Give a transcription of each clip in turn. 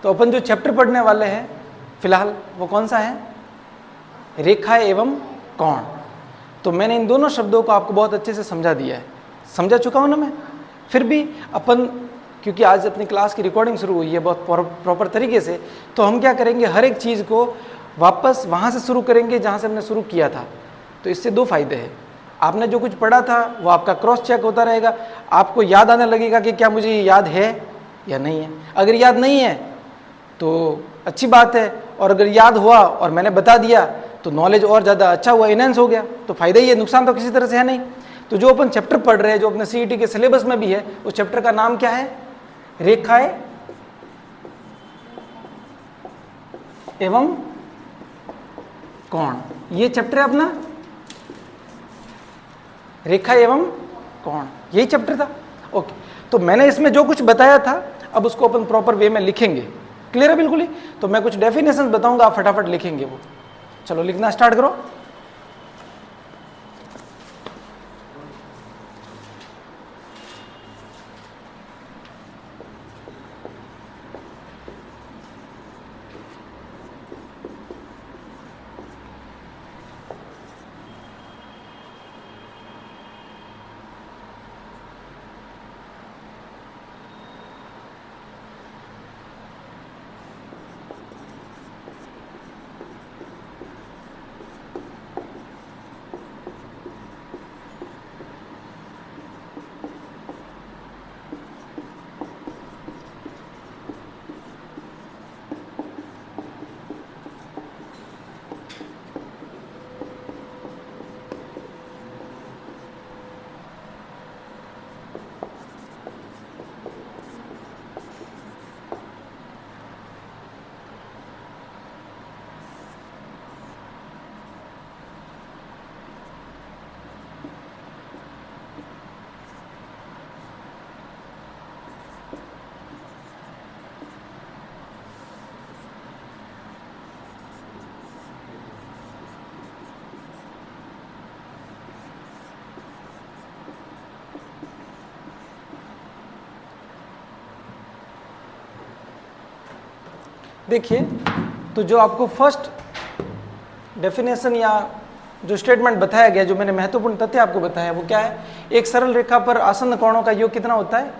तो अपन जो चैप्टर पढ़ने वाले हैं फिलहाल वो कौन सा है? रेखा एवं कोण। तो मैंने इन दोनों शब्दों को आपको बहुत अच्छे से समझा दिया है, समझा चुका हूँ ना मैं? फिर भी अपन, क्योंकि आज अपनी क्लास की रिकॉर्डिंग शुरू हुई है बहुत प्रॉपर तरीके से, तो हम क्या करेंगे, हर एक चीज़ को वापस वहाँ से शुरू करेंगे जहाँ से हमने शुरू किया था। तो इससे दो फायदे हैं, आपने जो कुछ पढ़ा था वो आपका क्रॉस चेक होता रहेगा, आपको याद आने लगेगा कि क्या मुझे याद है या नहीं है। अगर याद नहीं है तो अच्छी बात है, और अगर याद हुआ और मैंने बता दिया तो नॉलेज और ज़्यादा अच्छा हुआ, इनहेंस हो गया, तो फायदा ही है, नुकसान तो किसी तरह से है नहीं। तो जो अपन चैप्टर पढ़ रहे हैं, जो अपने सीईटी के सिलेबस में भी है, उस चैप्टर का नाम क्या है? रेखाएं एवं कोण। ये चैप्टर है अपना रेखा एवं कोण, यही चैप्टर था। ओके, तो मैंने इसमें जो कुछ बताया था अब उसको अपन प्रॉपर वे में लिखेंगे। क्लियर है बिल्कुल ही? तो मैं कुछ डेफिनेशन बताऊंगा, आप फटाफट लिखेंगे वो। चलो लिखना स्टार्ट करो। देखिए, तो जो आपको फर्स्ट डेफिनेशन या जो स्टेटमेंट बताया गया, जो मैंने महत्वपूर्ण तथ्य आपको बताया, वो क्या है? एक सरल रेखा पर आसन्न कोणों का योग कितना होता है?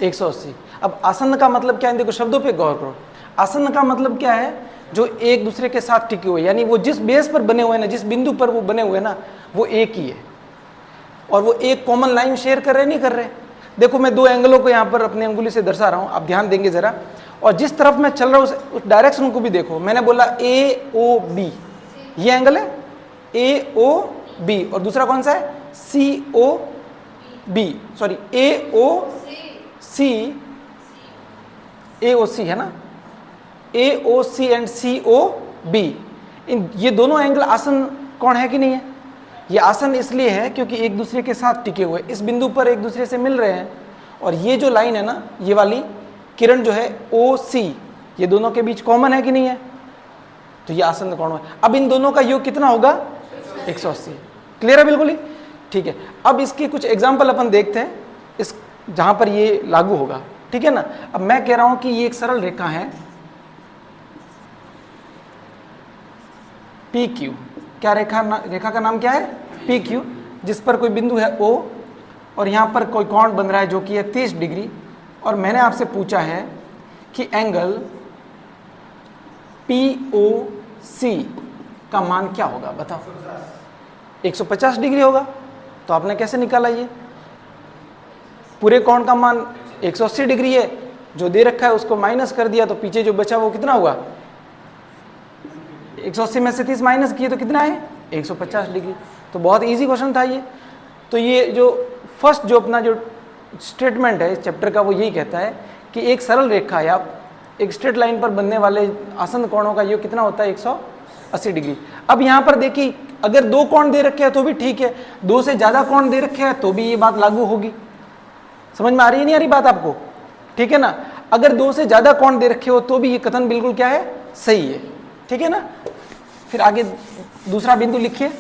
180। अब आसन्न का मतलब क्या है? देखो शब्दों पे गौर करो। आसन्न का मतलब क्या है? जो एक दूसरे के साथ टिके हुए, यानी वो जिस बेस पर बने हुए ना, जिस बिंदु पर वो बने हुए ना, वो एक ही है, और वो एक कॉमन लाइन शेयर कर रहे नहीं कर रहे। देखो मैं दो एंगलों को यहाँ पर अपनी अंगुली से दर्शा रहा हूँ, आप ध्यान देंगे जरा, और जिस तरफ मैं चल रहा हूँ उस डायरेक्शन को भी देखो। मैंने बोला AOB, ये एंगल है AOB, और दूसरा कौन सा है? COB, सॉरी AOC है ना, AOC एंड COB, ये दोनों एंगल आसन कोण है कि नहीं है? ये आसन इसलिए है क्योंकि एक दूसरे के साथ टिके हुए, इस बिंदु पर एक दूसरे से मिल रहे हैं, और ये जो लाइन है ना, ये वाली किरण जो है OC, ये दोनों के बीच कॉमन है कि नहीं है? तो ये आसन्न कोण है। अब इन दोनों का योग कितना होगा? 180। क्लियर है बिल्कुल ही? ठीक है, अब इसके कुछ एग्जाम्पल अपन देखते हैं इस जहां पर ये लागू होगा, ठीक है ना। अब मैं कह रहा हूं कि ये एक सरल रेखा है PQ। क्या रेखा का नाम क्या है? PQ, जिस पर कोई बिंदु है O, और यहां पर कोई कोण बन रहा है जो कि है 30 डिग्री, और मैंने आपसे पूछा है कि एंगल POC का मान क्या होगा, बताओ। 150 डिग्री होगा। तो आपने कैसे निकाला? ये पूरे कोण का मान 180 डिग्री है, जो दे रखा है उसको माइनस कर दिया, तो पीछे जो बचा वो कितना हुआ? 180 में से 30 माइनस किए तो कितना है? 150 डिग्री। तो बहुत इजी क्वेश्चन था ये। तो ये जो फर्स्ट जो अपना जो स्टेटमेंट है इस चैप्टर का, वो यही कहता है कि एक सरल रेखा या एक स्ट्रेट लाइन पर बनने वाले आसन्न कोणों का योग कितना होता है? 180 डिग्री। अब यहाँ पर देखिए, अगर दो कोण दे रखे हैं तो भी ठीक है, दो से ज्यादा कोण दे रखे हैं तो भी ये बात लागू होगी। समझ में आ रही है नहीं आ रही बात आपको? ठीक है ना। अगर दो से ज्यादा कोण दे रखे हो तो भी ये कथन बिल्कुल क्या है? सही है। ठीक है ना। फिर आगे दूसरा बिंदु लिखिए।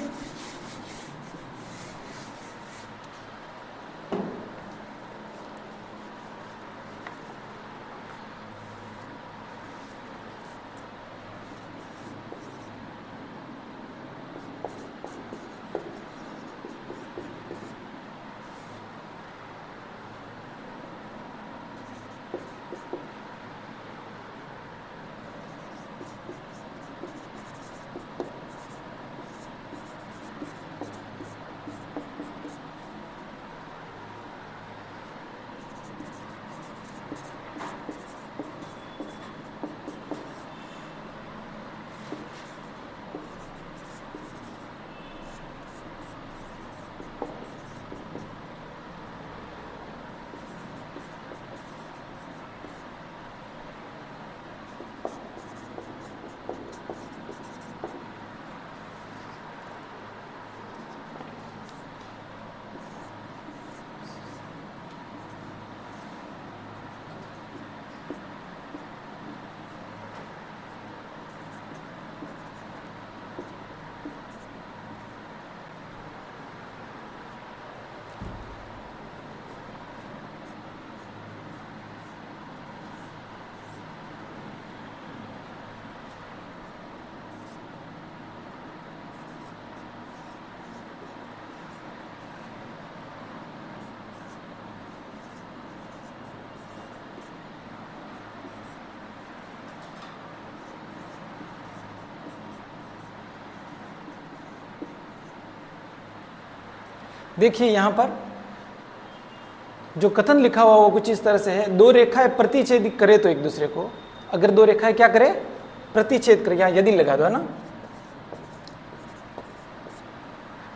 देखिए यहाँ पर जो कथन लिखा हुआ वो कुछ इस तरह से है, दो रेखाएं प्रतिच्छेद करे तो एक दूसरे को, अगर दो रेखाएं क्या करे, प्रतिच्छेद करे, यहाँ यदि लगा दो है ना,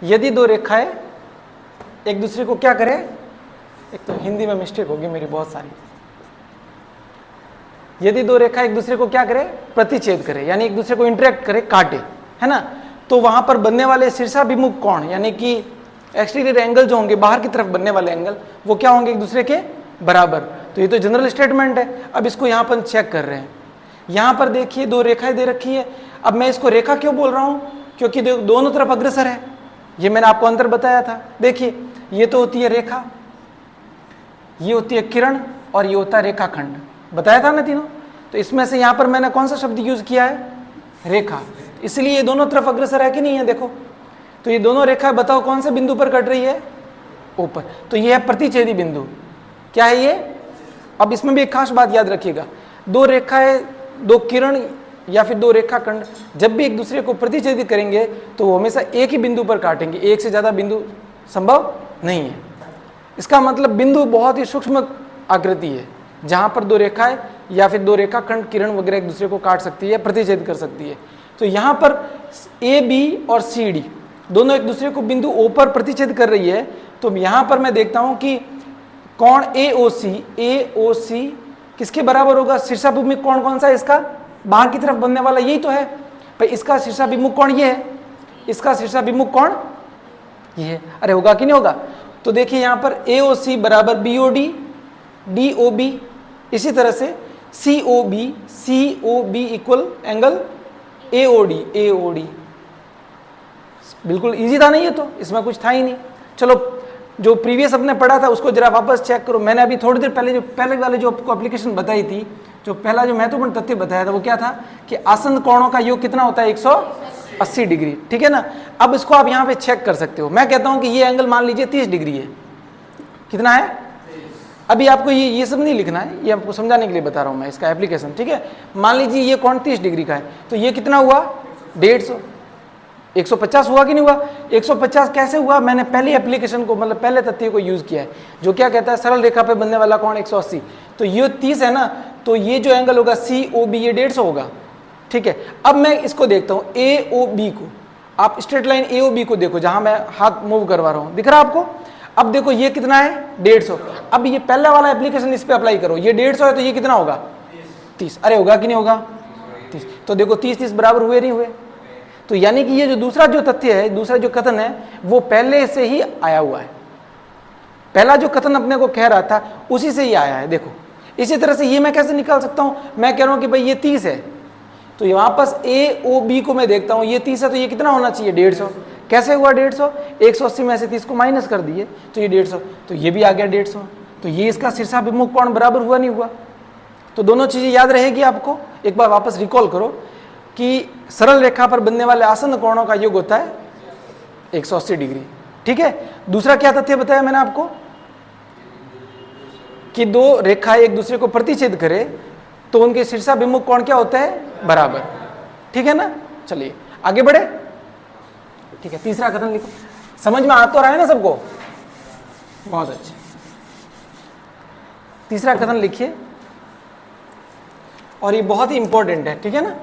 यदि दो रेखाएं एक दूसरे को क्या करे, एक तो हिंदी में मिस्टेक होगी मेरी बहुत सारी, यदि दो रेखा एक दूसरे को क्या करे, प्रतिच्छेद करे, यानी एक दूसरे को इंटरेक्ट करे, काटे, है ना, तो वहां पर बनने वाले शीर्षाभिमुख कोण यानी कि एक्सटीरियर एंगल जो होंगे, बाहर की तरफ बनने वाले एंगल, वो क्या होंगे, एक दूसरे के बराबर। तो ये तो जनरल स्टेटमेंट है। अब इसको यहाँ पर चेक कर रहे हैं, यहाँ पर देखिए दो रेखाएं दे रखी है। अब मैं इसको रेखा क्यों बोल रहा हूँ, क्योंकि दोनों तरफ अग्रसर है, ये मैंने आपको अंतर बताया था। देखिए ये तो होती है रेखा, ये होती है किरण, और ये होता है रेखाखंड, बताया था ना तीनों। तो इसमें से यहाँ पर मैंने कौन सा शब्द यूज किया है, रेखा, इसलिए ये दोनों तरफ अग्रसर है कि नहीं है, देखो। तो ये दोनों रेखा बताओ कौन से बिंदु पर कट रही है, ऊपर, तो ये है प्रतिच्छेदी बिंदु, क्या है ये। अब इसमें भी एक खास बात याद रखिएगा, दो रेखाएं, दो किरण या फिर दो रेखाखंड जब भी एक दूसरे को प्रतिच्छेदित करेंगे तो वो हमेशा एक ही बिंदु पर काटेंगे, एक से ज्यादा बिंदु संभव नहीं है। इसका मतलब बिंदु बहुत ही सूक्ष्म आकृति है, जहां पर दो रेखाएं या फिर दो रेखाखंड, किरण वगैरह एक दूसरे को काट सकती है, प्रतिच्छेद कर सकती है। तो यहाँ पर ए बी और सी डी दोनों एक दूसरे को बिंदु ओ पर प्रतिच्छेद कर रही है। तो यहाँ पर मैं देखता हूं कि कोण ए ओ सी किसके बराबर होगा, शीर्षाभिमुख कोण कौन सा है इसका, बाहर की तरफ बनने वाला, यही तो है भाई। इसका शीर्षाभिमुख कोण ये है, इसका शीर्षाभिमुख कोण ये है। अरे होगा कि नहीं होगा। तो देखिए यहाँ पर AOC बराबर BOD, DOB, इसी तरह से COB इक्वल एंगल AOD। बिल्कुल इजी था नहीं ये, तो इसमें कुछ था ही नहीं। चलो जो प्रीवियस अपने पढ़ा था उसको जरा वापस चेक करो। मैंने अभी थोड़ी देर पहले पहले वाले जो आपको एप्लीकेशन बताई थी, जो पहला जो महत्वपूर्ण तथ्य बताया था वो क्या था कि आसन्न कोणों का योग कितना होता है, 180 डिग्री, ठीक है ना। अब इसको आप यहाँ पे चेक कर सकते हो। मैं कहता हूँ कि ये एंगल मान लीजिए 30 डिग्री है, कितना है, अभी आपको ये सब नहीं लिखना है, ये आपको समझाने के लिए बता रहा हूँ मैं इसका एप्लीकेशन, ठीक है। मान लीजिए ये कोण 30 डिग्री का है, तो ये कितना हुआ, 150, 150 हुआ कि नहीं हुआ। 150 कैसे हुआ, मैंने पहले एप्लीकेशन को, मतलब पहले तथ्य को यूज किया है, जो क्या कहता है सरल रेखा पे बनने वाला कोण 180। तो ये 30 है ना, तो ये जो एंगल होगा COB ये 150 होगा, ठीक है। अब मैं इसको देखता हूँ AOB को, आप स्ट्रेट लाइन AOB को देखो, जहां मैं हाथ मूव करवा रहा हूँ, दिख रहा है आपको। अब देखो ये कितना है, 150। अब ये पहला वाला एप्लीकेशन इस पे अप्लाई करो, ये 150 है तो ये कितना होगा, 30। अरे होगा कि नहीं होगा, 30। तो देखो 30 बराबर हुए नहीं हुए। तो यानी कि ये जो दूसरा जो तथ्य है, दूसरा जो कथन है, वो पहले से ही आया हुआ है। पहला जो कथन अपने को कह रहा था उसी से ही आया है। देखो इसी तरह से ये मैं कैसे निकाल सकता हूं, मैं कह रहा हूं कि भाई ये 30 है, तो ये वापस AOB को मैं देखता हूं, ये 30 है तो ये कितना होना चाहिए, 150। कैसे हुआ 150, 180 में से 30 को माइनस कर दिए तो ये 150, तो ये भी आ गया 150। तो ये इसका शीर्षाभिमुख कोण बराबर हुआ नहीं हुआ। तो दोनों चीजें याद रहेगी आपको। एक बार वापस रिकॉल करो कि सरल रेखा पर बनने वाले आसन्न कोणों का योग होता है 180 डिग्री, ठीक है। दूसरा क्या तथ्य बताया मैंने आपको कि दो रेखाएं एक दूसरे को प्रतिच्छेद करे तो उनके शीर्षाभिमुख कोण क्या होता है, बराबर, ठीक है ना। चलिए आगे बढ़े, ठीक है। तीसरा कथन लिखो, समझ में आ तो रहा है ना सबको, बहुत अच्छा। तीसरा कथन लिखिए, और ये बहुत ही इंपॉर्टेंट है, ठीक है ना।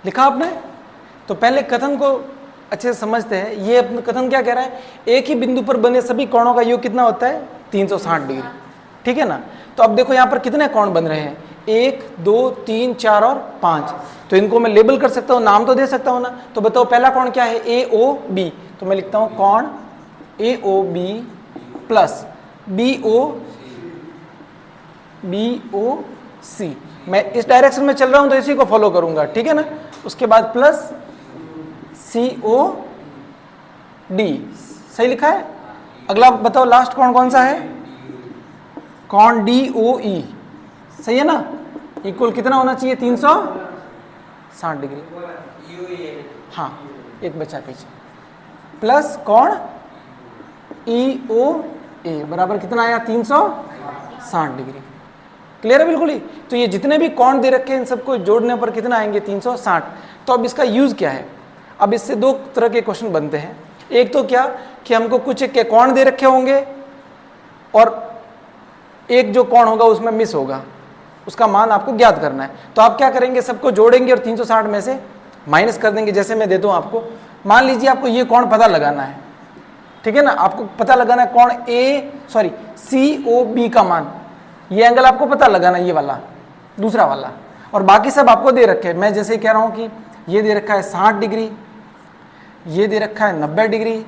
लिखा आपने। तो पहले कथन को अच्छे से समझते हैं। ये अपना कथन क्या कह रहा है, एक ही बिंदु पर बने सभी कोणों का योग कितना होता है, 360 डिग्री, ठीक है ना। तो अब देखो यहाँ पर कितने कोण बन रहे हैं, 1 2 3 4 और 5। तो इनको मैं लेबल कर सकता हूँ, नाम तो दे सकता हूँ ना। तो बताओ पहला कोण क्या है, AOB। तो मैं लिखता हूँ कोण AOB प्लस BOC। मैं इस डायरेक्शन में चल रहा हूँ तो इसी को फॉलो करूंगा, ठीक है ना। उसके बाद प्लस COD, सही लिखा है। अगला बताओ लास्ट कोण कौन सा है, कोण DOE, सही है ना। इक्वल कितना होना चाहिए, 360 डिग्री। हाँ एक बचा पीछे, प्लस कोण EOA बराबर कितना आया, 360 डिग्री। क्लियर है बिल्कुल ही। तो ये जितने भी कोण दे रखे हैं इन सबको जोड़ने पर कितना आएंगे, 360। तो अब इसका यूज क्या है, अब इससे दो तरह के क्वेश्चन बनते हैं। एक तो क्या कि हमको कुछ के कोण दे रखे होंगे और एक जो कोण होगा उसमें मिस होगा, उसका मान आपको ज्ञात करना है। तो आप क्या करेंगे, सबको जोड़ेंगे और 360 में से माइनस कर देंगे। जैसे मैं देता हूँ आपको, मान लीजिए आपको ये कोण पता लगाना है, ठीक है ना। आपको पता लगाना है कोण COB का मान, ये एंगल आपको पता लगाना है, ये वाला दूसरा वाला, और बाकी सब आपको दे रखे हैं। मैं जैसे कह रहा हूँ कि ये दे रखा है 60 डिग्री, ये दे रखा है 90 डिग्री,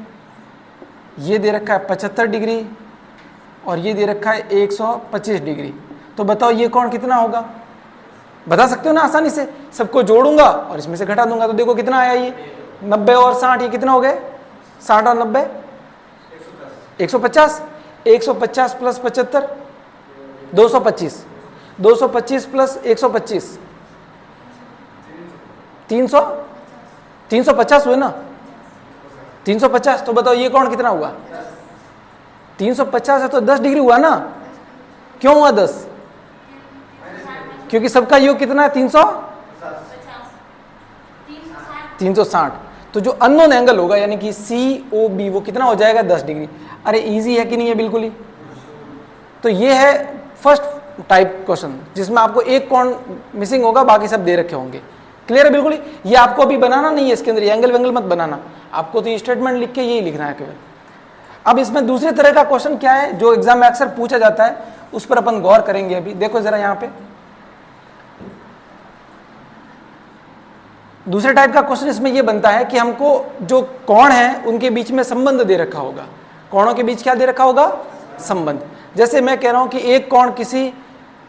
ये दे रखा है 75 डिग्री और ये दे रखा है 125 डिग्री। तो बताओ ये कोण कितना होगा, बता सकते हो ना आसानी से। सबको जोड़ूंगा और इसमें से घटा दूंगा, तो देखो कितना आया, ये 90 और 60, ये कितना हो गए, 60 और 90 150। 150 प्लस 75 225, 225 प्लस 125 300, 350 हुए ना, 350। तो बताओ ये कोण कितना हुआ, 350 है तो 10 डिग्री हुआ ना। क्यों हुआ 10, क्योंकि सबका योग कितना है, 360। तो जो अननोन एंगल होगा यानी कि COB वो कितना हो जाएगा, 10 डिग्री। अरे इजी है कि नहीं है, बिल्कुल ही। तो ये है फर्स्ट टाइप क्वेश्चन जिसमें आपको एक कोण मिसिंग होगा, बाकी सब दे रखे होंगे। क्लियर है बिल्कुल ही। ये आपको अभी बनाना नहीं है, इसके अंदर एंगल वेंगल मत बनाना, आपको तो ये स्टेटमेंट लिख के यही लिखना है केवल। अब इसमें दूसरे तरह का क्वेश्चन क्या है जो एग्जाम में अक्सर पूछा जाता है, उस पर अपन गौर करेंगे अभी। देखो जरा यहाँ पे दूसरे टाइप का क्वेश्चन इसमें ये बनता है कि हमको जो कोण है उनके बीच में संबंध दे रखा होगा। कोणों के बीच क्या दे रखा होगा, संबंध। जैसे मैं कह रहा हूं कि एक कोण किसी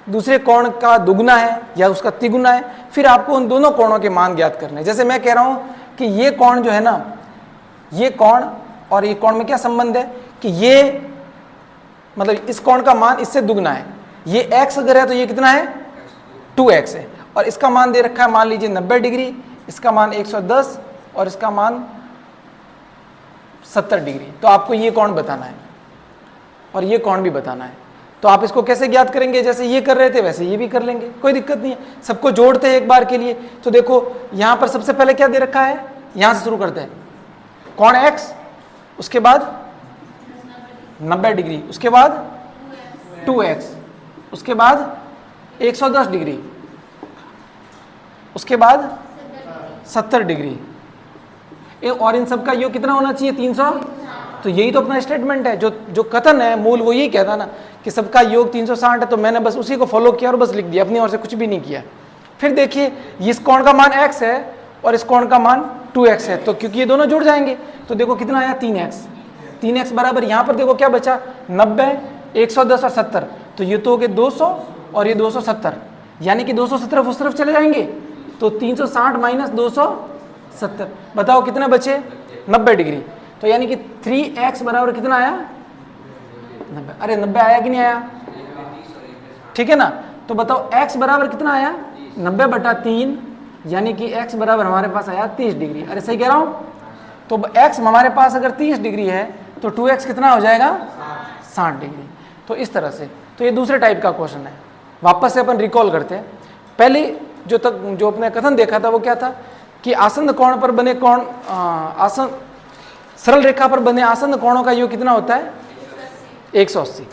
दूसरे कोण का दुगुना है या उसका तिगुना है, फिर आपको उन दोनों कोणों के मान ज्ञात करने हैं। जैसे मैं कह रहा हूं कि ये कोण जो है ना, ये कोण और ये कोण में क्या संबंध है कि ये मतलब इस कोण का मान इससे दुगना है। ये x अगर है तो ये कितना है, 2x है, और इसका मान दे रखा है मान लीजिए 90 डिग्री, इसका मान 110 और इसका मान 70 डिग्री। तो आपको ये कोण बताना है और ये कोण भी बताना है। तो आप इसको कैसे ज्ञात करेंगे, जैसे ये कर रहे थे वैसे ये भी कर लेंगे, कोई दिक्कत नहीं है। सबको जोड़ते हैं एक बार के लिए। तो देखो यहाँ पर सबसे पहले क्या दे रखा है, यहाँ से शुरू करते हैं, कोण x, उसके बाद 90 डिग्री, उसके बाद 2x, उसके बाद 110 डिग्री, उसके बाद 70 डिग्री, और इन सब का योग कितना होना चाहिए, 300। तो यही तो अपना स्टेटमेंट है, जो कथन है मूल वो यही कहता ना कि सबका योग 360 है। तो मैंने बस उसी को फॉलो किया और बस लिख दिया, अपनी ओर से कुछ भी नहीं किया। फिर देखिए इस कोण का मान x है और इस कोण का मान 2x है, तो क्योंकि ये दोनों जुड़ जाएंगे तो देखो कितना आया, 3x। 3x बराबर यहाँ पर देखो क्या बचा, 90, 110 और 70। तो ये तो हो गए 200 और ये 270, यानी कि 270 उस तरफ चले जाएंगे। तो 360 माइनस 270, बताओ कितने बचे, 90 डिग्री। तो यानी कि 3x बराबर कितना आया, 90। अरे 90 आया कि नहीं आया, ठीक है ना। तो बताओ x बराबर कितना आया, 90/3, यानी कि x बराबर हमारे पास आया 30 डिग्री। अरे सही कह रहा हूँ। तो x हमारे पास अगर 30 डिग्री है तो 2x कितना हो जाएगा, 60 डिग्री। तो इस तरह से, तो ये दूसरे टाइप का क्वेश्चन है। वापस से अपन रिकॉल करते हैं। पहले जो अपने कथन देखा था वो क्या था कि आसन्न कोण पर बने कोण, सरल रेखा पर बने आसन्न कोणों का योग कितना होता है, 180।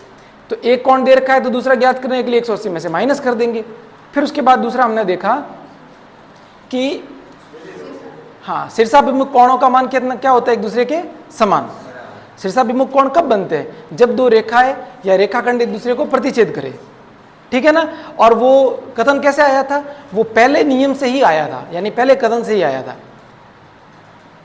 तो एक कोण दे रखा है तो दूसरा ज्ञात करने के लिए 180 में से माइनस कर देंगे। फिर उसके बाद दूसरा हमने देखा कि हाँ शीर्षाभिमुख कोणों का मान कितना क्या होता है, एक दूसरे के समान। शीर्षाभिमुख कोण कब बनते हैं? जब दो रेखाएं या रेखाखंड एक दूसरे को प्रतिच्छेद करे, ठीक है ना। और वो कथन कैसे आया था? वो पहले नियम से ही आया था, यानी पहले कथन से ही आया था,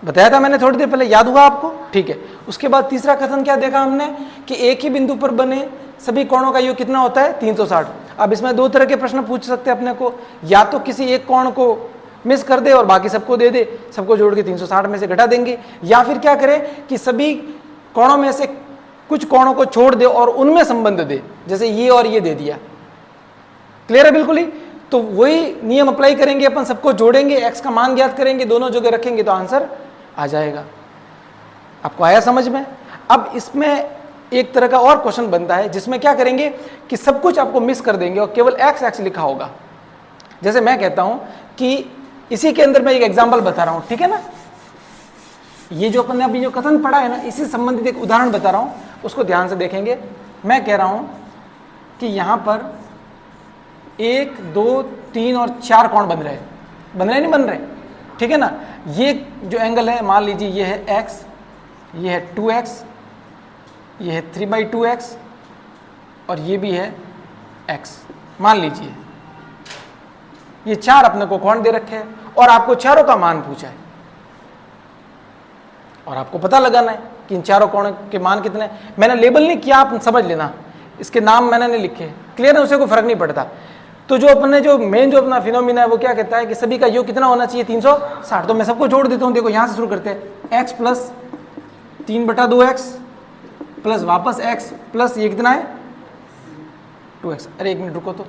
बताया था मैंने थोड़ी देर पहले, याद हुआ आपको? ठीक है। उसके बाद तीसरा कथन क्या देखा हमने कि एक ही बिंदु पर बने सभी कोणों का योग कितना होता है? 360। अब इसमें दो तरह के प्रश्न पूछ सकते हैं अपने को, या तो किसी एक कोण को मिस कर दे और बाकी सबको दे दे, सबको जोड़ के 360 में से घटा देंगे, या फिर क्या करे कि सभी कोणों में से कुछ कोणों को छोड़ दे और उनमें संबंध दे, जैसे ये और ये दे दिया। क्लियर है बिल्कुल ही? तो वही नियम अप्लाई करेंगे अपन, सबको जोड़ेंगे, एक्स का मान ज्ञात करेंगे, दोनों जगह रखेंगे तो आंसर आ जाएगा। आपको आया समझ में? अब इसमें एक तरह का और क्वेश्चन बनता है जिसमें क्या करेंगे कि सब कुछ आपको मिस कर देंगे और केवल एक्स एक्स लिखा होगा। जैसे मैं कहता हूं कि इसी के अंदर मैं एक एग्जांपल बता रहा हूं, ठीक है ना। ये जो अपन ने अभी जो कथन पढ़ा है ना, इसी संबंधित एक उदाहरण बता रहा हूं, उसको ध्यान से देखेंगे। मैं कह रहा हूं कि यहां पर 1 2 3 और 4 कोण बन रहे हैं, नहीं बन रहे, ठीक है ना। ये जो एंगल है मान लीजिए ये है x, ये है 2x, ये है 3/2x और ये भी है x। मान लीजिए ये 4 अपने को कोण दे रखे हैं और आपको चारों का मान पूछा है और आपको पता लगाना है कि इन चारों कोण के मान कितने हैं। मैंने लेबल नहीं किया, आप समझ लेना, इसके नाम मैंने नहीं लिखे, क्लियर है, उसे कोई फर्क नहीं पड़ता। तो जो अपने जो मेन जो अपना फिनोमिना है वो क्या कहता है कि सभी का योग कितना होना चाहिए? 360। तो मैं सबको जोड़ देता हूँ, देखो यहाँ से शुरू करते हैं, x प्लस 3/2x प्लस वापस x प्लस ये कितना है? 2x। अरे एक मिनट रुको, तो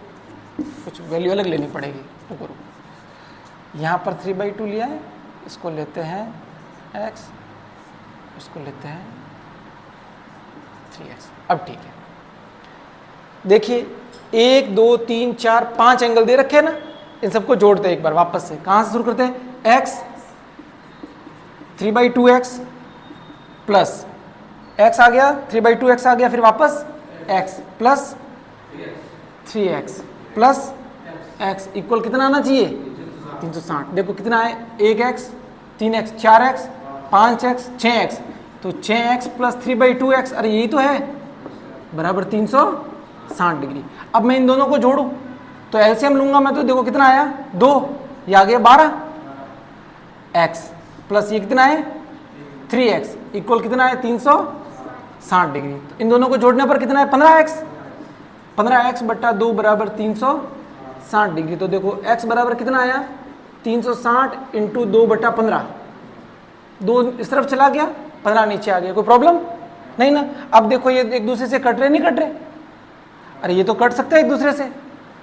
कुछ वैल्यू अलग लेनी पड़ेगी, रुको रुको। यहाँ पर 3/2 लिया है, इसको लेते हैं x, इसको लेते हैं 3x। अब ठीक है, देखिए 1 2 3 4 5 एंगल दे रखे हैं ना, इन सबको जोड़ते हैं एक बार वापस से। कहां से शुरू करते हैं? x 3/2x प्लस x आ गया, 3/2x आ गया, फिर वापस x plus 3x plus x equal कितना आना चाहिए? 360। देखो कितना है? 1x 3x 4x 5x 6x, तो 6x प्लस 3/2x, अरे यही तो है, बराबर 360 डिग्री। अब मैं इन दोनों को जोड़ूं तो एलसीएम लूंगा मैं, तो देखो कितना आया? 2, ये आ गया 12x प्लस ये कितना है? 3x इक्वल कितना है? 360 डिग्री। तो इन दोनों को जोड़ने पर कितना है? 15x। 15x बट्टा 2 बराबर 360 डिग्री। तो देखो x बराबर कितना आया? 360 इंटू 2/15। 2 इस तरफ चला गया, 15 नीचे आ गया, कोई प्रॉब्लम नहीं ना। अब देखो ये एक दूसरे से कट रहे नहीं कट रहे? अरे ये तो कट सकते हैं एक दूसरे से,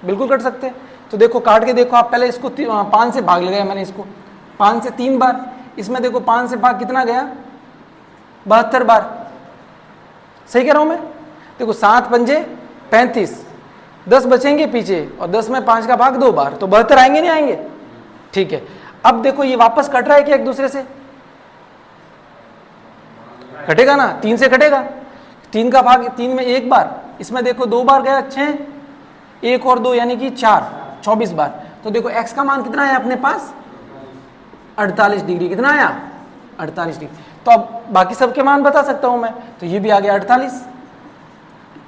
बिल्कुल कट सकते हैं। तो देखो काट के देखो आप, पहले इसको 5 से भाग लगाया मैंने, इसको 5 से 3 बार, इसमें देखो 5 से भाग कितना गया? 72 बार। सही कह रहा हूं मैं? देखो 7 पंजे 35, 10 बचेंगे पीछे और 10 में 5 का भाग 2 बार, तो 72 आएंगे नहीं आएंगे? ठीक है। अब देखो ये वापस कट रहा है क्या एक दूसरे से? कटेगा ना, 3 से कटेगा, 3 का भाग 3 में 1 बार, इसमें देखो 2 बार गया, 6, 1 और 2 यानी कि 4, 24 बार। तो देखो x का मान कितना है अपने पास? 48 डिग्री। कितना आया? 48 डिग्री। तो अब बाकी सबके मान बता सकता हूं मैं, तो ये भी आ गया 48,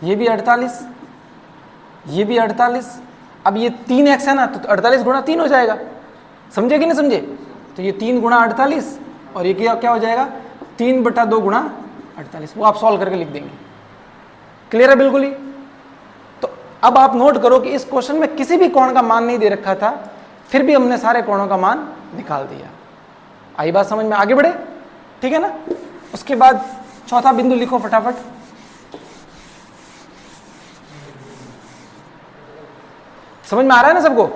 ये भी 48, ये भी 48। अब ये 3x है ना, तो 48 गुणा 3 हो जाएगा, समझे कि नहीं समझे? तो ये 3 गुणा 48 और ये क्या हो जाएगा? 3/2 गुणा 48। वो आप सॉल्व करके लिख देंगे। क्लियर है बिल्कुल ही? तो अब आप नोट करो कि इस क्वेश्चन में किसी भी कोण का मान नहीं दे रखा था, फिर भी हमने सारे कोणों का मान निकाल दिया। आई बात समझ में? आगे बढ़े, ठीक है ना। उसके बाद चौथा बिंदु लिखो फटाफट। समझ में आ रहा है ना सबको?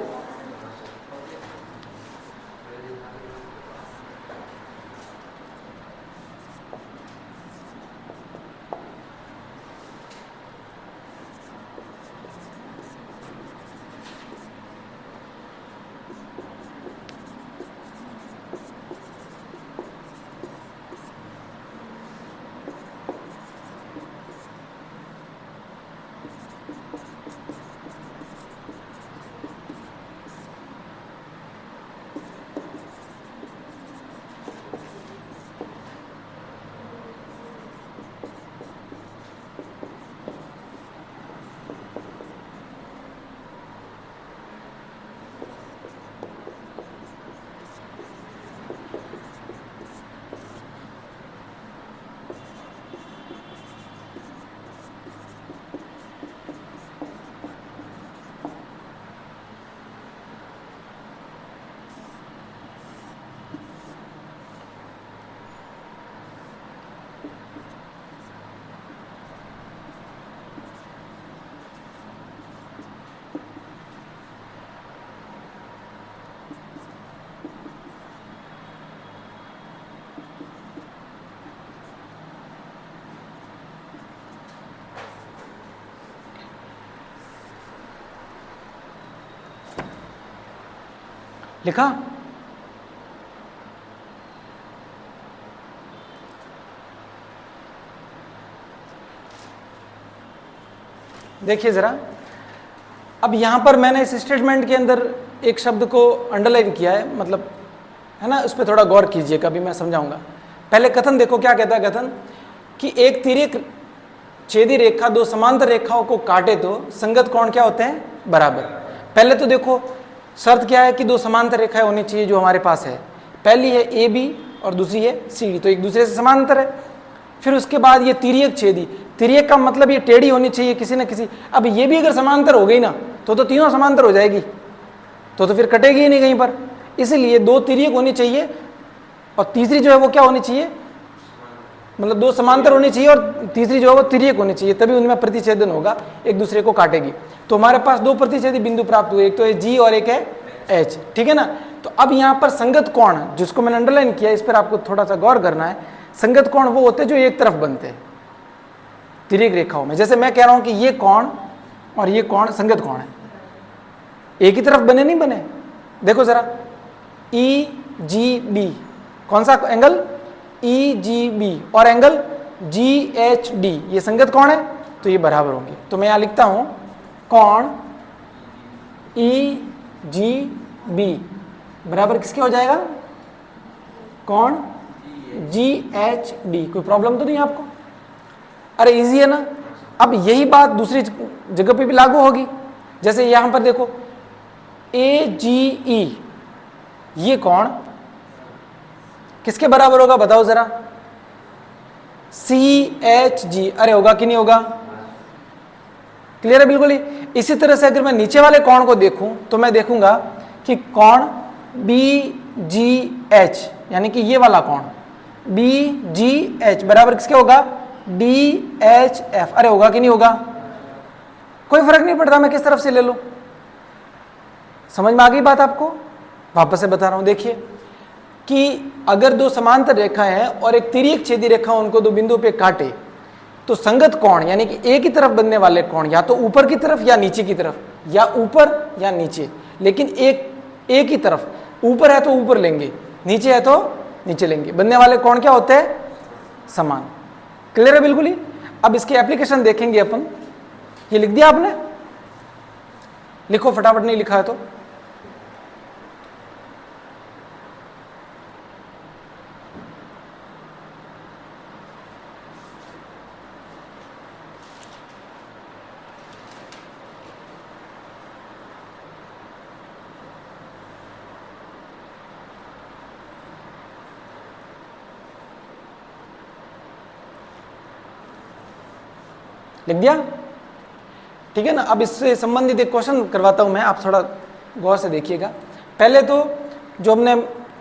लिखा? देखिए जरा, अब यहां पर मैंने इस स्टेटमेंट के अंदर एक शब्द को अंडरलाइन किया है, मतलब है ना, उस पर थोड़ा गौर कीजिए, कभी मैं समझाऊंगा। पहले कथन देखो क्या कहता है कथन, कि एक तिर्यक छेदी रेखा दो समांतर रेखाओं को काटे तो संगत कोण क्या होते हैं? बराबर। पहले तो देखो शर्त क्या है कि दो समांतर रेखाएं होनी चाहिए जो हमारे पास है। पहली है ए बी और दूसरी है सी डी, तो एक दूसरे से समांतर है। फिर उसके बाद ये तिर्यक छेदी, तिर्यक का मतलब ये टेढ़ी होनी चाहिए किसी न किसी। अब ये भी अगर समांतर हो गई ना तो तीनों समांतर हो जाएगी, तो फिर कटेगी ही नहीं कहीं पर। इसीलिए दो तिर्यक होनी चाहिए और तीसरी जो है वो क्या होनी चाहिए, मतलब दो समांतर होनी चाहिए और तीसरी जो है वो तिर्यक होनी चाहिए, तभी उनमें प्रतिच्छेदन होगा, एक दूसरे को काटेगी। तो हमारे पास दो प्रतिच्छेदी बिंदु प्राप्त हुए, एक तो है जी और एक है एच, ठीक है ना। तो अब यहाँ पर संगत कोण जिसको मैंने अंडरलाइन किया, इस पर आपको थोड़ा सा गौर करना है। संगत कोण वो होते हैं जो एक तरफ बनते हैं तिर्यक रेखाओं में। जैसे मैं कह रहा हूं कि ये कोण और ये कोण संगत कोण है, एक ही तरफ बने नहीं बने। देखो जरा, ई जी बी, कौन सा एंगल? ई जी बी, और एंगल जी एच डी, ये संगत कोण है, तो ये बराबर होंगे। तो मैं यहां लिखता हूं कोण ई जी बी बराबर किसके हो जाएगा? कोण जी एच डी। कोई प्रॉब्लम तो नहीं आपको? अरे इजी है ना। अब यही बात दूसरी जगह पे भी लागू होगी। जैसे यहां पर देखो ए जी ई, ये कोण किसके बराबर होगा बताओ जरा? C H G. अरे होगा कि नहीं होगा? क्लियर है बिल्कुल ही। इसी तरह से अगर मैं नीचे वाले कोण को देखूं तो मैं देखूंगा कि कोण बी जी एच, यानी कि ये वाला कोण बी जी एच बराबर किसके होगा? D H F. अरे होगा कि नहीं होगा? कोई फर्क नहीं पड़ता मैं किस तरफ से ले लूं। समझ में आ गई बात आपको? वापस से बता रहा हूं, देखिए कि अगर दो समांतर रेखाएं हैं और एक तिर्यक छेदी रेखा उनको दो बिंदु पे काटे तो संगत कोण यानी कि एक ही तरफ बनने वाले कोण या तो ऊपर की तरफ या नीचे की तरफ, या ऊपर या नीचे, लेकिन एक ही तरफ। ऊपर है तो ऊपर लेंगे, नीचे है तो नीचे लेंगे। बनने वाले कोण क्या होते हैं? समान। क्लियर है बिल्कुल ही। अब इसकी एप्लीकेशन देखेंगे अपन। ये लिख दिया आपने? लिखो फटाफट, नहीं लिखा है तो। लिख दिया? ठीक है ना। अब इससे संबंधित एक क्वेश्चन करवाता हूं मैं, आप थोड़ा गौर से देखिएगा। पहले तो जो हमने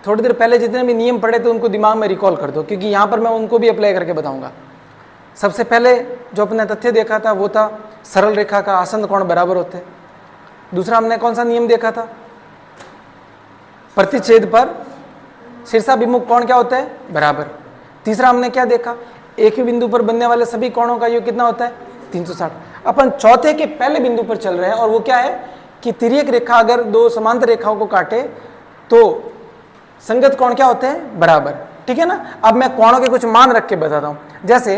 थोड़ी देर पहले जितने भी नियम पढ़े थे उनको दिमाग में रिकॉल कर दो, क्योंकि यहां पर मैं उनको भी अप्लाई करके बताऊंगा। सबसे पहले जो अपने तथ्य देखा था वो था सरल रेखा का आसन्न कोण बराबर होते हैं। दूसरा हमने कौन सा नियम देखा था? प्रतिच्छेद पर शीर्षाभिमुख कोण क्या होता है? बराबर। तीसरा हमने क्या देखा? एक ही बिंदु पर बनने वाले सभी कोणों का योग कितना होता है? 360। अपन चौथे के पहले बिंदु पर चल रहे हैं और वो क्या है कि तिर्यक रेखा अगर दो समांतर रेखाओं को काटे तो संगत कोण क्या होते हैं? बराबर। ठीक है ना। अब मैं कोणों के कुछ मान रख के बताता हूं। जैसे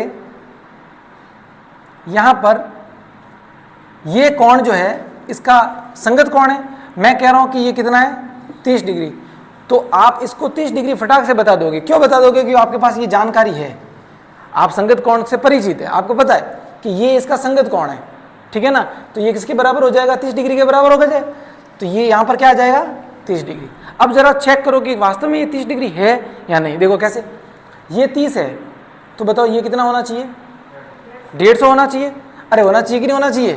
यहां पर ये कोण जो है इसका संगत कोण है, मैं कह रहा हूं कि ये कितना है? 30 डिग्री। तो आप इसको 30 डिग्री फटाक से बता दोगे। क्यों बता दोगे? क्योंकि आपके पास ये जानकारी है, आप संगत कोण से परिचित है, आपको पता है कि ये इसका संगत कोण है। ठीक है ना। तो ये किसके बराबर हो जाएगा? 30 डिग्री के बराबर होगा जाए। तो ये यहां पर क्या आ जाएगा? 30 डिग्री। अब जरा चेक करो कि वास्तव में ये 30 डिग्री है या नहीं। देखो कैसे, ये 30 है तो बताओ ये कितना होना चाहिए? 150 होना चाहिए। अरे होना चाहिए कि नहीं होना चाहिए?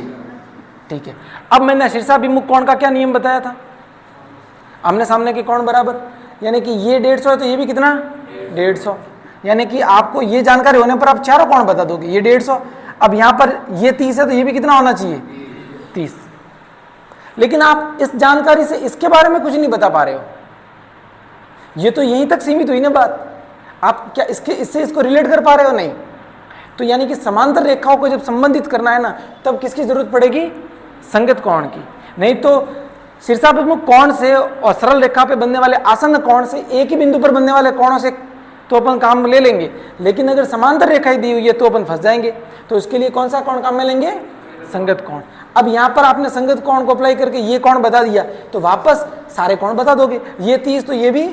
ठीक है। अब मैंने शीर्षाभिमुख कोण का क्या नियम बताया था? आमने सामने के कोण बराबर, यानी कि ये 150 है तो ये भी कितना? 150। यानी कि आपको ये जानकारी होने पर आप चारों कोण बता दोगे। ये 150, अब यहां पर ये 30 है तो ये भी कितना होना चाहिए? 30। लेकिन आप इस जानकारी से इसके बारे में कुछ नहीं बता पा रहे हो। ये तो यहीं तक सीमित हुई ना बात। आप क्या इससे इसको रिलेट कर पा रहे हो? नहीं। तो यानी कि समांतर रेखाओं को जब संबंधित करना है ना, तब किसकी जरूरत पड़ेगी? संगत कोण की। नहीं तो शीर्षाभिमुख कोण से और सरल रेखा पे बनने वाले आसन्न कोण से एक ही बिंदु पर बनने वाले कोणों से तो अपन काम ले लेंगे, लेकिन अगर समांतर रेखाएं दी हुई है तो अपन फंस जाएंगे। तो इसके लिए कौन सा कोण काम में लेंगे? संगत कोण। अब यहाँ पर आपने संगत कोण को अप्लाई करके ये कोण बता दिया तो वापस सारे कोण बता दोगे। ये 30 तो ये भी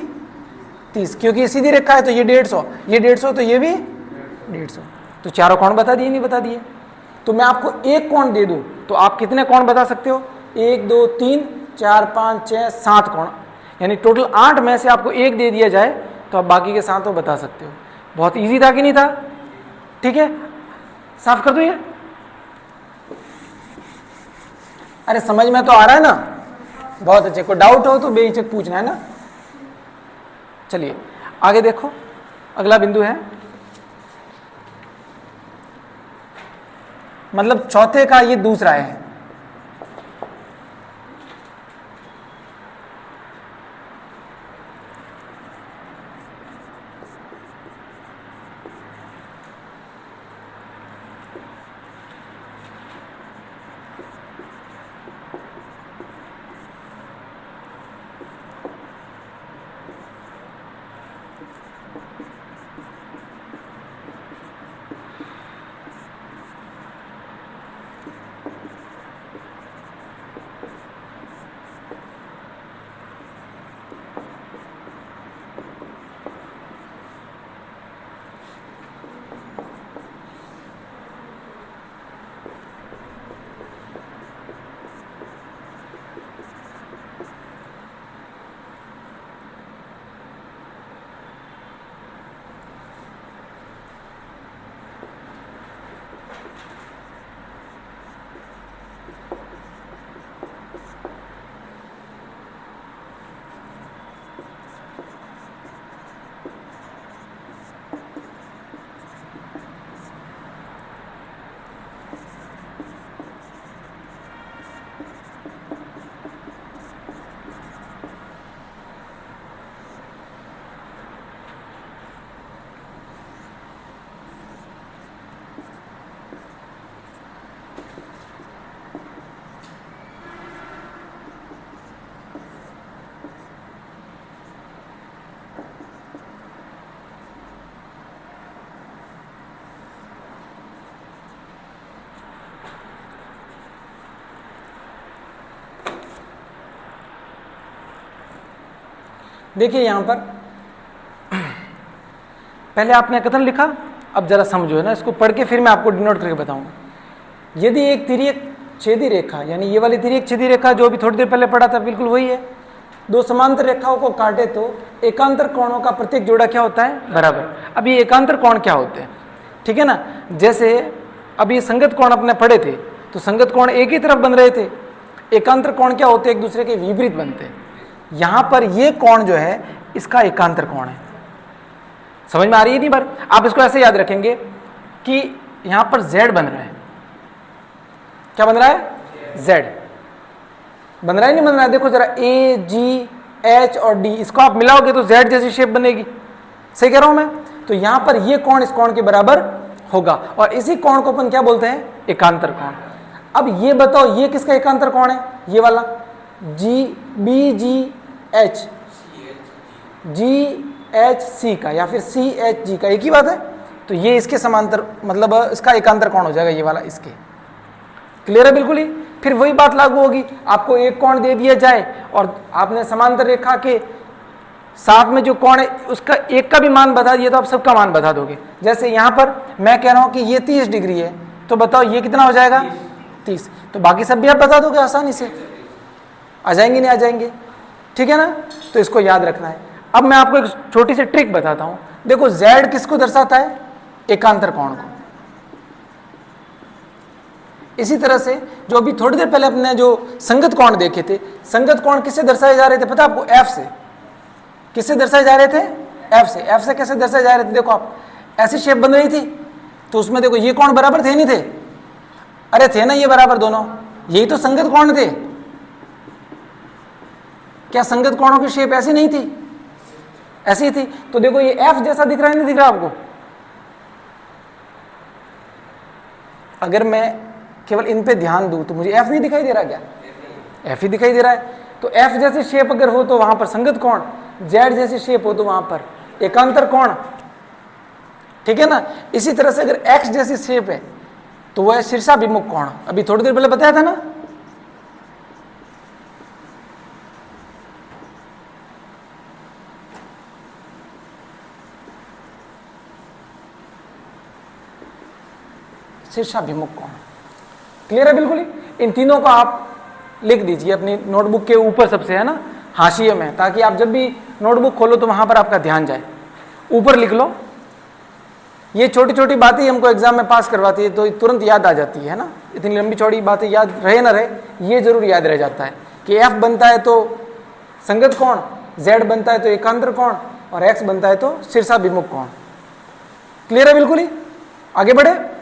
30, क्योंकि ये सीधी रेखा है तो ये 150, ये 150 तो ये भी 150, तो चारों कोण बता दिए नहीं बता दिए। तो मैं आपको एक कोण दे दूं तो आप कितने कोण बता सकते हो? 1 2 3 4 5 6 7 कोण, यानी टोटल 8 में से आपको एक दे दिया जाए तो आप बाकी के 7 बता सकते हो। बहुत इजी था कि नहीं था? ठीक है, साफ कर दो ये। अरे समझ में तो आ रहा है ना? बहुत अच्छे। कोई डाउट हो तो बेहिचक पूछना है ना। चलिए आगे देखो, अगला बिंदु है मतलब चौथे का ये दूसरा है। देखिए यहां पर पहले आपने कथन लिखा, अब जरा समझो है ना, इसको पढ़ के फिर मैं आपको डिनोट करके बताऊंगा। यदि एक तिर्यक छेदी रेखा, यानी ये वाली तिर्यक छेदी रेखा जो अभी थोड़ी देर पहले पढ़ा था बिल्कुल वही है, दो समांतर रेखाओं को काटे तो एकांतर कोणों का प्रत्येक जोड़ा क्या होता है? बराबर। अब ये एकांतर कोण क्या होते हैं? ठीक है ना, जैसे अब ये संगत कोण अपने पढ़े थे तो संगत कोण एक ही तरफ बन रहे थे, एकांतर कोण क्या होते हैं? एक दूसरे के विपरीत बनते हैं। यहां पर ये कोण जो है इसका एकांतर कोण है। समझ में आ रही है? नहीं बार आप इसको ऐसे याद रखेंगे कि यहां पर z बन रहा है। क्या बन रहा है? z बन रहा है नहीं बन रहा है? देखो जरा a g h और d, इसको आप मिलाओगे तो z जैसी शेप बनेगी। सही कह रहा हूं मैं? तो यहां पर ये कोण इस कोण के बराबर होगा और इसी कोण को अपन क्या बोलते हैं? एकांतर कोण। अब ये बताओ ये किसका एकांतर कोण है? ये वाला BGH GHC का या फिर CHG का, एक ही बात है। तो ये इसके समांतर मतलब इसका एकांतर कोण हो जाएगा ये वाला इसके। क्लियर है बिल्कुल ही? फिर वही बात लागू होगी, आपको एक कोण दे दिया जाए और आपने समांतर रेखा के साथ में जो कोण है उसका एक का भी मान बता दिया तो आप सबका मान बता दोगे। जैसे यहाँ पर मैं कह रहा हूँ कि ये 30 डिग्री है तो बताओ ये कितना हो जाएगा? 30। तो बाकी सब भी आप बता दोगे आसानी से, आ जाएंगे नहीं आ जाएंगे? ठीक है ना? तो इसको याद रखना है। अब मैं आपको एक छोटी सी ट्रिक बताता हूं। देखो z किसको दर्शाता है? एकांतर कोण को। इसी तरह से जो अभी थोड़ी देर पहले अपने जो संगत कोण देखे थे, संगत कोण किससे दर्शाए जा रहे थे पता आपको? f से। किससे दर्शाए जा रहे थे? f से। f से कैसे दर्शाए जा रहे थे? देखो आप ऐसी शेप बन रही थी तो उसमें देखो ये कोण बराबर थे नहीं थे? अरे थे ना, ये बराबर दोनों, यही तो संगत कोण थे। क्या संगत कोणों की शेप ऐसी नहीं थी? ऐसी थी। तो देखो ये f जैसा दिख रहा है नहीं दिख रहा आपको? अगर मैं केवल इन पे ध्यान दूं तो मुझे f नहीं दिखाई दे रहा क्या? f ही दिखाई दे रहा है। तो एफ जैसी शेप अगर हो तो वहां पर संगत कोण, जेड जैसी शेप हो तो वहां पर एकांतर कोण, ठीक है ना। इसी तरह से अगर एक्स जैसी शेप है तो वह है शीर्षाभिमुख कोण। अभी थोड़ी देर पहले बताया था ना, शीर्षाभिमुख कोण। क्लियर है बिल्कुल ही। इन तीनों को आप लिख दीजिए अपनी नोटबुक के ऊपर सबसे, है ना, हाशिए में, ताकि आप जब भी नोटबुक खोलो तो वहां पर आपका ध्यान जाए। ऊपर लिख लो। ये छोटी छोटी बातें हमको एग्जाम में पास करवाती है तो तुरंत याद आ जाती है ना। इतनी लंबी चौड़ी बातें याद रहे ना रहे, ये जरूर याद रह जाता है कि एफ बनता है तो संगत कोण, जेड बनता है तो एकांतर कोण, और एक्स बनता है तो शीर्षाभिमुख कोण। क्लियर है बिल्कुल ही। आगे बढ़े।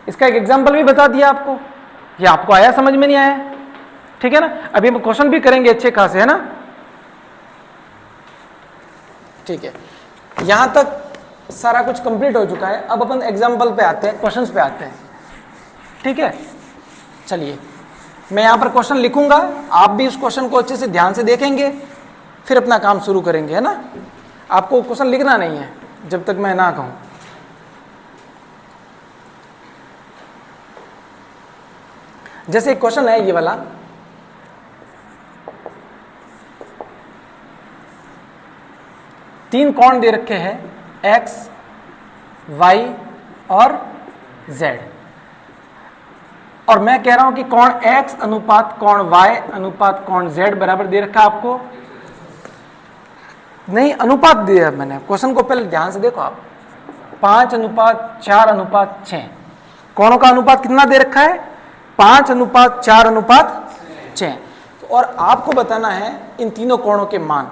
इसका एक एग्जाम्पल भी बता दिया आपको। ये आपको आया, समझ में नहीं आया, ठीक है ना। अभी हम क्वेश्चन भी करेंगे अच्छे खासे, है ना। ठीक है, यहां तक सारा कुछ कंप्लीट हो चुका है। अब अपन एग्जाम्पल पे आते हैं, क्वेश्चंस पे आते हैं, ठीक है। चलिए, मैं यहां पर क्वेश्चन लिखूंगा, आप भी उस क्वेश्चन को अच्छे से ध्यान से देखेंगे, फिर अपना काम शुरू करेंगे, है ना। आपको क्वेश्चन लिखना नहीं है जब तक मैं ना कहूं। जैसे एक क्वेश्चन है ये वाला, तीन कोण दे रखे हैं, x, y और z, और मैं कह रहा हूं कि कोण x अनुपात कोण y अनुपात कोण z बराबर दे रखा आपको। नहीं, अनुपात दिया मैंने। क्वेश्चन को पहले ध्यान से देखो आप। 5:4:6 कोणों का अनुपात कितना दे रखा है? 5:4:6। और आपको बताना है इन तीनों कोणों के मान।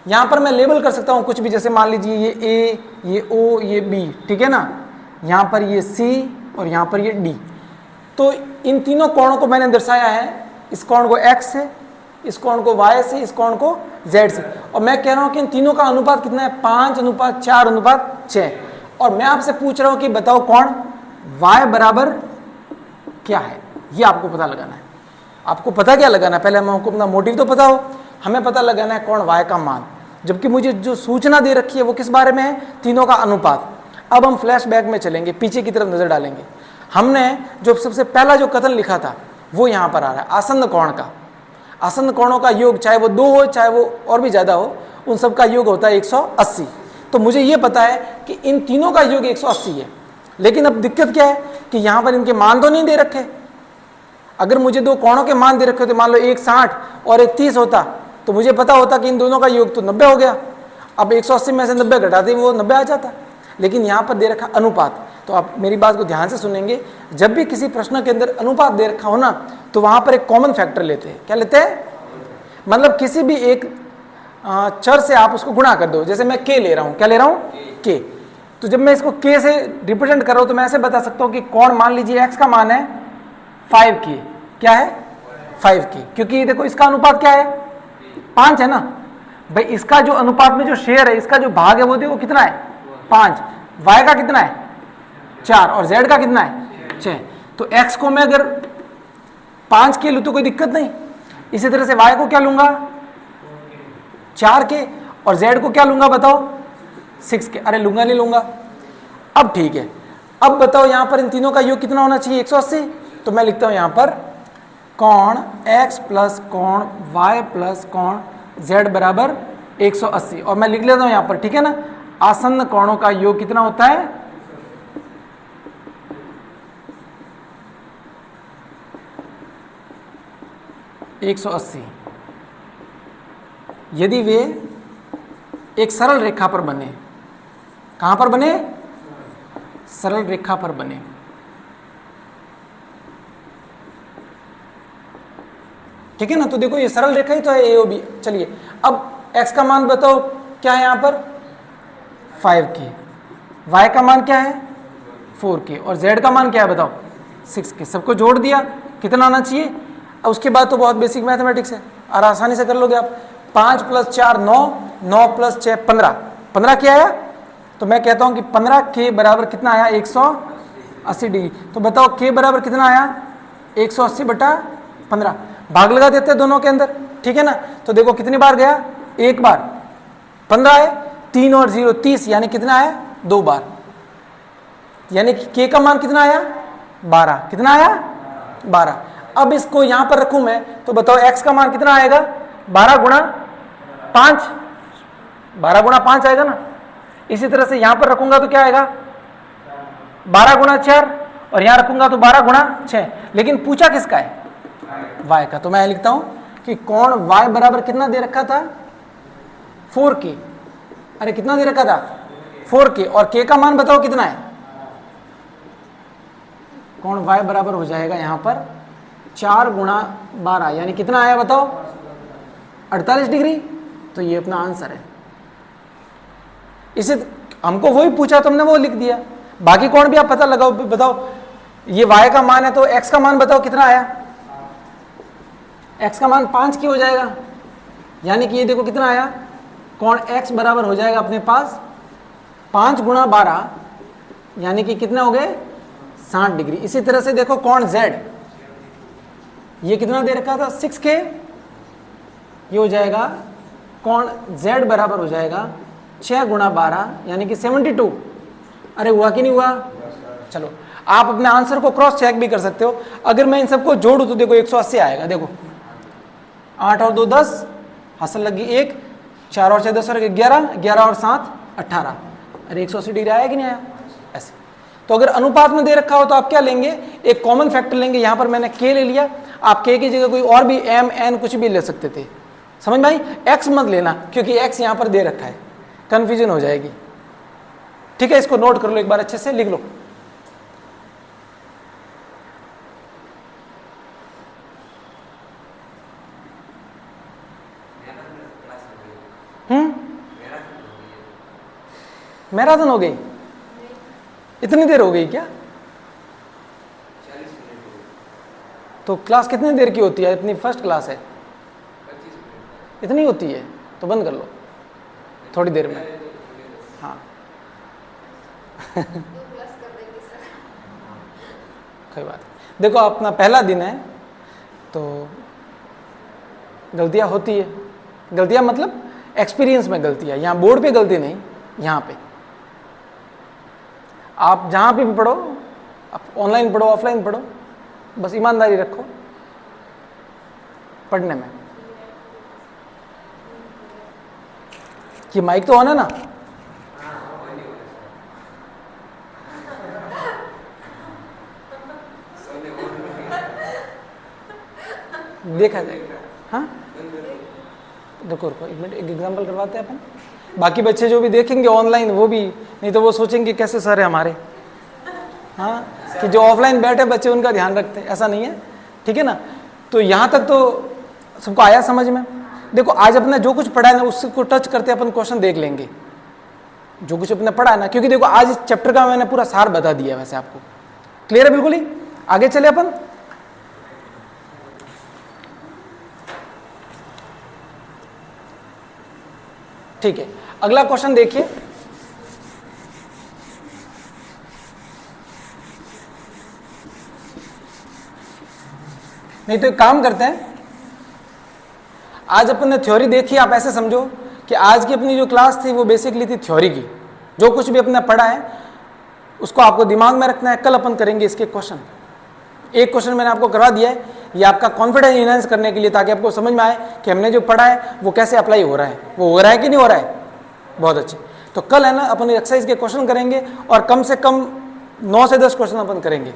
यहां पर मैं लेबल कर सकता हूं कुछ भी, जैसे मान लीजिए ये ए, ये ओ, ये बी, ठीक है ना। यहां पर ये सी और यहां पर ये डी। तो इन तीनों कोणों को मैंने दर्शाया है, इस कोण को x से, इस कोण को y से, इस कोण को z से। और मैं कह रहा हूं कि इन तीनों का अनुपात कितना है? 5:4:6। और मैं आपसे पूछ रहा हूं कि बताओ कोण y बराबर क्या है, ये आपको पता लगाना है। आपको पता क्या लगाना है? पहले हमको अपना मोटिव तो पता हो, हमें पता लगाना है कोण y का मान, जबकि मुझे जो सूचना दे रखी है वो किस बारे में है? तीनों का अनुपात। अब हम फ्लैशबैक में चलेंगे, पीछे की तरफ नजर डालेंगे। हमने जो सबसे पहला जो कथन लिखा था वो यहाँ पर आ रहा है, आसन्न कोण का। आसन्न कोणों का योग, चाहे वो 2 हो चाहे वो और भी ज्यादा हो, उन सब का योग होता है 180। तो मुझे ये पता है कि इन तीनों का योग 180 है। लेकिन अब दिक्कत क्या है कि यहाँ पर इनके मान तो नहीं दे रखे। अगर मुझे 2 कोणों के मान दे रखे होते, मान लो एक 60 और एक 30 होता, तो मुझे पता होता कि इन दोनों का योग तो 90 हो गया। अब 180 में से 90 घटाते वो 90 आ जाता। लेकिन यहाँ पर दे रखा अनुपात। तो आप मेरी बात को ध्यान से सुनेंगे, जब भी किसी प्रश्न के अंदर अनुपात दे रखा हो ना, तो वहाँ पर एक कॉमन फैक्टर लेते हैं। क्या लेते हैं? मतलब किसी भी एक चर से आप उसको गुणा कर दो। जैसे मैं k ले रहा हूँ, क्या ले रहा हूँ? k। तो जब मैं इसको k से रिप्रेजेंट कर रहा हूँ तो मैं ऐसे बता सकता हूँ कि कोण, मान लीजिए x का मान है 5k। क्या है? 5k। क्योंकि देखो इसका अनुपात क्या है? 5 है ना भाई। इसका जो अनुपात में जो शेयर है, इसका जो भाग है वो देखो कितना है? 5। y का कितना है? 4। और z का कितना है? 6। तो x को मैं अगर 5 के लूँ तो कोई दिक्कत नहीं। इसी तरह से y को क्या लूंगा? 4 के। और z को क्या लूंगा बताओ? 6 के। अरे लूंगा नहीं लूंगा। अब ठीक है, अब बताओ यहाँ पर इन तीनों का योग कितना होना चाहिए? 180। तो मैं लिखता हूँ यहाँ पर कोण x प्लस कोण y प्लस कोण z बराबर 180। और मैं लिख लेता हूँ यहाँ पर, ठीक है ना, आसन्न कोणों का योग कितना होता है? 180। यदि वे एक सरल रेखा पर बने। कहां पर बने? सरल रेखा पर बने। ठीक है ना। तो देखो ये सरल रेखा ही तो है, ए ओ बी। चलिए अब x का मान बताओ क्या है? यहां पर 5k। y का मान क्या है? 4k। और z का मान क्या है बताओ? 6k। सबको जोड़ दिया, कितना आना चाहिए? अब उसके बाद तो बहुत बेसिक मैथमेटिक्स है और आसानी से कर लोगे आप। 5 + 4 9, 9 + 6 15। 15 क्या आया? तो मैं कहता हूं कि 15k बराबर कितना आया? 180 डिग्री। तो बताओ k बराबर कितना आया? 180/15। 15, भाग लगा देते हैं दोनों के अंदर, ठीक है ना। तो देखो कितनी बार गया, एक बार, 15 है, 3 और 0 30, यानी कितना आया, 2 बार, यानी कि k का मान कितना आया, 12, कितना आया, 12। अब इसको यहां पर रखूं मैं तो बताओ x का मान कितना आएगा, 12 गुणा 5, 12 गुणा 5 आएगा ना। इसी तरह से यहां पर रखूंगा तो क्या आएगा, 12 गुणा 4, और यहां रखूंगा तो 12 गुणा 6। लेकिन पूछा किसका है, y का। तो मैं लिखता हूं कि कोण y बराबर कितना दे रखा था, 4k। अरे कितना दे रखा था, 4k, और k का मान बताओ कितना है। कोण y बराबर हो जाएगा यहां पर 4 गुणा 12, यानी कितना आया बताओ, 48 डिग्री। तो ये अपना आंसर है। इसे हमको वही पूछा तो हमने वो लिख दिया। बाकी कोण भी आप पता लगाओ, बताओ ये y का मान है तो x का मान बताओ कितना आया, x का मान 5 की हो जाएगा, यानी कि ये देखो कितना आया, कोण x बराबर हो जाएगा अपने पास 5 गुणा 12, यानी कि कितने हो गए, 60 डिग्री। इसी तरह से देखो कोण z, ये कितना दे रखा था, 6k, ये हो जाएगा कोण z बराबर हो जाएगा 6 गुणा 12, यानी कि 72। अरे हुआ कि नहीं हुआ। चलो आप अपने आंसर को क्रॉस चेक भी कर सकते हो। अगर मैं इन सबको जोड़ू तो देखो 180 आएगा। देखो 8 और 2 10, हासिल लगी 1, 4 और 6 10 और 11, 11 और 7 18। अरे 180 डिग्री आया कि नहीं आया, ऐसे। तो अगर अनुपात में दे रखा हो तो आप क्या लेंगे, एक कॉमन फैक्टर लेंगे। यहाँ पर मैंने k ले लिया, आप k की जगह कोई और भी m n कुछ भी ले सकते थे, समझ में आई। x मत लेना क्योंकि x यहाँ पर दे रखा है, कंफ्यूजन हो जाएगी, ठीक है। इसको नोट कर लो, एक बार अच्छे से लिख लो। मैराथन हो गई, इतनी देर हो गई क्या। तो क्लास कितनी देर की होती है, इतनी फर्स्ट क्लास है, इतनी होती है तो बंद कर लो थोड़ी देर में। हाँ कोई बात। देखो अपना पहला दिन है तो गलतियां होती है, गलतियां मतलब एक्सपीरियंस में गलतियां, यहाँ बोर्ड पे गलती नहीं, यहाँ पे आप जहाँ पे भी पढ़ो, आप ऑनलाइन पढ़ो ऑफलाइन पढ़ो, बस ईमानदारी रखो पढ़ने में। कि माइक तो ऑन है ना, देखा जाएगा। हाँ रुको रुको एक मिनट, एक एग्जांपल करवाते हैं अपन। बाकी बच्चे जो भी देखेंगे ऑनलाइन वो भी, नहीं तो वो सोचेंगे कैसे सर है हमारे, हाँ कि जो ऑफलाइन बैठे बच्चे उनका ध्यान रखते हैं, ऐसा नहीं है, ठीक है ना। तो यहाँ तक तो सबको आया समझ में। देखो आज अपने जो कुछ पढ़ा है ना उसको टच करते अपन क्वेश्चन देख लेंगे, जो कुछ अपने पढ़ा है ना, क्योंकि देखो आज इस चैप्टर का मैंने पूरा सार बता दिया है वैसे आपको। क्लियर है बिल्कुल ही। आगे चले अपन। ठीक है, अगला क्वेश्चन देखिए। नहीं तो एक काम करते हैं, आज अपन ने थ्योरी देखी, आप ऐसे समझो कि आज की अपनी जो क्लास थी वो बेसिकली थी थ्योरी की। जो कुछ भी अपने पढ़ा है उसको आपको दिमाग में रखना है। कल अपन करेंगे इसके क्वेश्चन। एक क्वेश्चन मैंने आपको करवा दिया है, ये आपका कॉन्फिडेंस इनहेंस करने के लिए, ताकि आपको समझ में आए कि हमने जो पढ़ा है वो कैसे अप्लाई हो रहा है, वो हो रहा है कि नहीं हो रहा है। बहुत अच्छे। तो कल है ना अपन एक्सरसाइज के क्वेश्चन करेंगे और कम से कम 9 से 10 क्वेश्चन अपन करेंगे,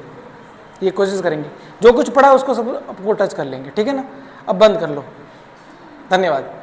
ये कोशिश करेंगे। जो कुछ पढ़ा है उसको सब आपको टच कर लेंगे, ठीक है ना। अब बंद कर लो, धन्यवाद।